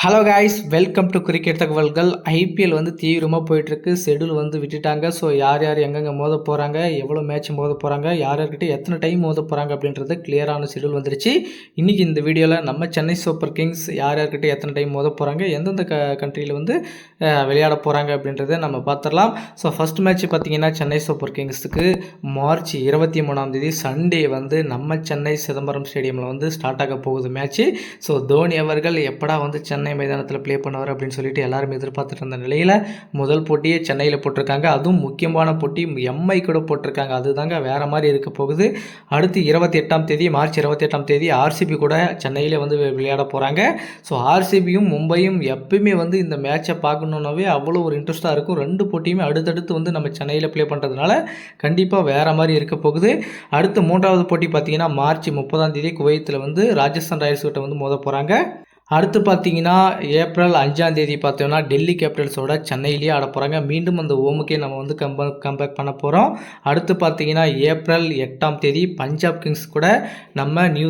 Hello guys, welcome to cricket தகவல்கள். IPL வந்து தீவிரமாக போயிட்டுருக்கு. ஷெடியூல் வந்து விட்டுட்டாங்க. ஸோ யார் யார் எங்கெங்கே மோத போகிறாங்க, எவ்வளோ மேட்ச் மோத போகிறாங்க, யார் யார்கிட்ட எத்தனை டைம் மோத போகிறாங்க அப்படின்றது கிளியரான ஷெடியூல் வந்துருச்சு. இன்றைக்கி இந்த வீடியோவில் நம்ம சென்னை சூப்பர் கிங்ஸ் யார் யார்கிட்ட எத்தனை டைம் மோத போகிறாங்க, எந்தெந்த கண்ட்ரியில் வந்து விளையாட போகிறாங்க அப்படின்றத நம்ம பார்த்துடலாம். ஸோ ஃபஸ்ட் மேட்ச் பார்த்திங்கன்னா சென்னை சூப்பர் கிங்ஸுக்கு மார்ச் 23 சண்டே வந்து நம்ம சென்னை சிதம்பரம் ஸ்டேடியமில் வந்து ஸ்டார்ட் ஆக போகுது மேட்ச்சு. ஸோ தோனி அவர்கள் எப்படா வந்து சென்னை மைதானத்தில் ப்ளே பண்ணுவார் அப்படின்னு சொல்லிட்டு எல்லாரும் எதிர்பார்த்துட்டு இருந்த நிலையில் முதல் போட்டியே சென்னையில் போட்டிருக்காங்க. அதுவும் முக்கியமான போட்டி எம்ஐ கூட போட்டிருக்காங்க. அதுதாங்க வேறு மாதிரி இருக்க போகுது. அடுத்து 28 மார்ச் 28 ஆர்சிபி கூட சென்னையில் வந்து விளையாட போகிறாங்க. ஸோ ஆர்சிபியும் மும்பையும் எப்பயுமே வந்து இந்த மேட்சை பார்க்கணுன்னாவே அவ்வளோ ஒரு இன்ட்ரெஸ்ட்டாக இருக்கும். ரெண்டு போட்டியுமே அடுத்தடுத்து வந்து நம்ம சென்னையில் ப்ளே பண்ணுறதுனால கண்டிப்பாக வேறு மாதிரி இருக்க போகுது. அடுத்து மூன்றாவது போட்டி பார்த்தீங்கன்னா மார்ச் 30 குவைத்தில் வந்து ராஜஸ்தான் ராயல்ஸ் கிட்ட வந்து மோத போகிறாங்க. அடுத்து பார்த்தீங்கன்னா ஏப்ரல் 5 பார்த்தோம்னா டெல்லி கேபிட்டல்ஸோட சென்னையிலேயே ஆட போகிறாங்க. மீண்டும் அந்த ஓமுக்கே நம்ம வந்து கம்பேக் பண்ண போகிறோம். அடுத்து பார்த்தீங்கன்னா ஏப்ரல் 8 பஞ்சாப் கிங்ஸ் கூட நம்ம நியூ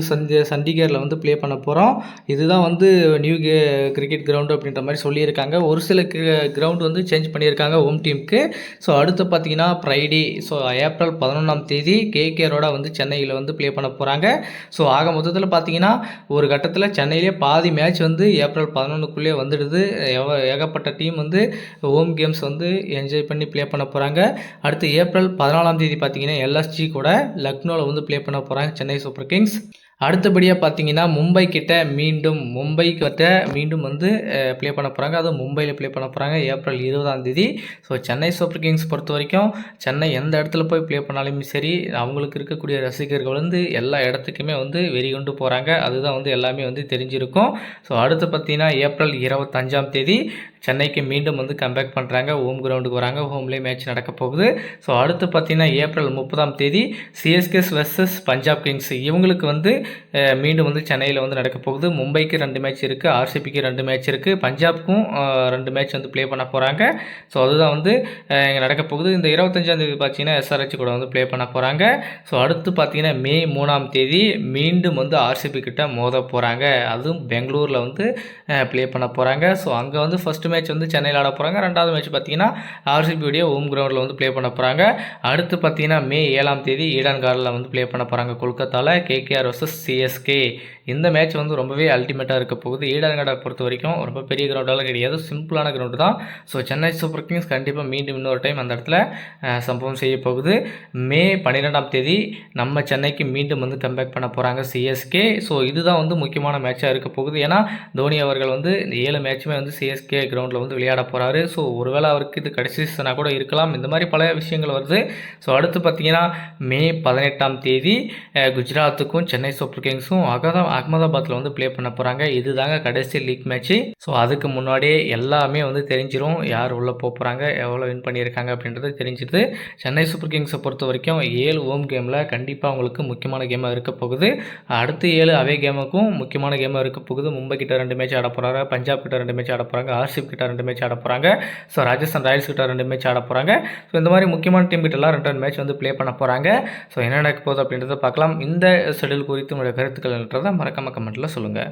சண்டிகரில் வந்து ப்ளே பண்ண போகிறோம். இதுதான் வந்து நியூ கிரிக்கெட் கிரவுண்டு அப்படின்ற மாதிரி சொல்லியிருக்காங்க. ஒரு சில கிரவுண்டு வந்து சேஞ்ச் பண்ணியிருக்காங்க ஹோம் டீமுக்கு. ஸோ அடுத்து பார்த்தீங்கன்னா ஃப்ரைடே, ஸோ ஏப்ரல் 11 கேகேரோட வந்து சென்னையில் வந்து ப்ளே பண்ண போகிறாங்க. ஸோ ஆக மொத்தத்தில் பார்த்தீங்கன்னா ஒரு கட்டத்தில் சென்னையிலே பாதி மேட்ச் வந்து ஏப்ரல் 11 வந்துடுது. ஏகப்பட்ட டீம் வந்து ஹோம் கேம்ஸ் வந்து என்ஜாய் பண்ணி ப்ளே பண்ண போகிறாங்க. அடுத்து ஏப்ரல் 14 பார்த்தீங்கன்னா எல்எஸ்ஜி கூட லக்னோவில் வந்து ப்ளே பண்ண போகிறாங்க சென்னை சூப்பர் கிங்ஸ். அடுத்தபடியாக பார்த்தீங்கன்னா மும்பை கிட்ட மீண்டும் வந்து ப்ளே பண்ண போகிறாங்க. அதுவும் மும்பையில் ப்ளே பண்ண போகிறாங்க April 20 so Chennai super Kings பொறுத்த வரைக்கும் சென்னை எந்த இடத்துல போய் ப்ளே பண்ணாலுமே சரி, அவங்களுக்கு இருக்கக்கூடிய ரசிகர்கள் வந்து எல்லா இடத்துக்குமே வந்து வெறி கொண்டு போகிறாங்க. அதுதான் வந்து எல்லாமே வந்து தெரிஞ்சிருக்கும். ஸோ அடுத்து பார்த்தீங்கன்னா ஏப்ரல் 25 சென்னைக்கு மீண்டும் வந்து கம்பேக் பண்ணுறாங்க. ஹோம் கிரவுண்டுக்கு வராங்க. ஹோம்லேயே மேட்ச் நடக்க போகுது. ஸோ அடுத்து பார்த்தீங்கன்னா April 30 CSK versus Punjab Kings. இவங்களுக்கு வந்து மீண்டும் வந்து சென்னையில் வந்து நடக்க போகுது. மும்பைக்கு 2 மேட்ச் இருக்குது, ஆர்சிபிக்கு 2 மேட்ச் இருக்குது, பஞ்சாப்க்கும் 2 மேட்ச் வந்து ப்ளே பண்ண போகிறாங்க. ஸோ அதுதான் வந்து இங்கே நடக்க போகுது. இந்த 25 பார்த்தீங்கன்னா எஸ்ஆர்ஹெச் கூட வந்து ப்ளே பண்ண போகிறாங்க. ஸோ அடுத்து பார்த்தீங்கன்னா மே 3 மீண்டும் வந்து ஆர்சிபி கிட்ட மோத போகிறாங்க. அதுவும் பெங்களூரில் வந்து ப்ளே பண்ண போகிறாங்க. ஸோ அங்கே வந்து ஃபஸ்ட்டு மேட்ச் வந்து சென்னையில் ஆட போகிறாங்க. ரெண்டாவது மேட்ச் பார்த்தீங்கன்னா ஆர்சிபியுடைய ஹோம் கிரவுண்டில் வந்து ப்ளே பண்ண போகிறாங்க. அடுத்து பார்த்தீங்கன்னா மே 7 ஈடன் கார்டனில் வந்து ப்ளே பண்ண போகிறாங்க கொல்கத்தாவில் கேகேஆர் வர்சஸ் சிஎஸ்கே. இந்த மேட்ச் வந்து ரொம்பவே அல்டிமேட்டாக இருக்க போகுது. ஈடன் கார்டை பொறுத்த வரைக்கும் ரொம்ப பெரிய கிரவுண்டால் கிடையாது, சிம்பிளான கிரவுண்டு தான். ஸோ சென்னை சூப்பர் கிங்ஸ் கண்டிப்பாக மீண்டும் இன்னொரு டைம் அந்த இடத்துல சம்பவம் செய்ய போகுது. மே 12 நம்ம சென்னைக்கு மீண்டும் வந்து கம்பேக் பண்ண போகிறாங்க சிஎஸ்கே. ஸோ இதுதான் வந்து முக்கியமான மேட்சாக இருக்க போகுது. ஏன்னா தோனி அவர்கள் வந்து 7 மேட்சுமே வந்து சிஎஸ்கே கிரவுண்டில் வந்து விளையாட போகிறாரு. ஸோ ஒருவேளை அவருக்கு இது கடைசி சீசனாக கூட இருக்கலாம். இந்த மாதிரி பல விஷயங்கள் வருது. ஸோ அடுத்து பார்த்தீங்கன்னா மே 18 குஜராத்துக்கும் சென்னை சூப்பர் கிங்ஸும் அகமதாபாத்தில் வந்து ப்ளே பண்ண போகிறாங்க. இதுதாங்க கடைசி லீக் மேட்ச்சு. ஸோ அதுக்கு முன்னாடியே எல்லாமே வந்து தெரிஞ்சிடும், யார் உள்ளே போகிறாங்க, எவ்வளோ வின் பண்ணியிருக்காங்க அப்படின்றது தெரிஞ்சிடுது. சென்னை சூப்பர் கிங்ஸை பொறுத்த வரைக்கும் 7 ஹோம் கேமில் கண்டிப்பாக அவங்களுக்கு முக்கியமான கேமாக இருக்க போகுது. அடுத்து 7 அவே கேமுக்கும் முக்கியமான கேமாக இருக்க போகுது. மும்பை கிட்ட 2 மேட்ச் ஆட போகிறாங்க, பஞ்சாப் கிட்ட 2 மேட்ச் ஆட போகிறாங்க, ஆர்சிபி கிட்ட 2 மேட்ச் ஆட போகிறாங்க, ஸோ ராஜஸ்தான் ராயல்ஸ் கிட்ட 2 மேட்ச் ஆட போகிறாங்க. ஸோ இந்த மாதிரி முக்கியமான டீம் கிட்டலாம் 2 மேட்ச் வந்து ப்ளே பண்ண போகிறாங்க. ஸோ என்ன நடக்க போகுது அப்படின்றத பார்க்கலாம். இந்த ஷெடியூல் குறித்து உங்களுடைய கருத்துக்கள் என்றதை மறக்காம கமெண்ட்டில் சொல்லுங்கள்.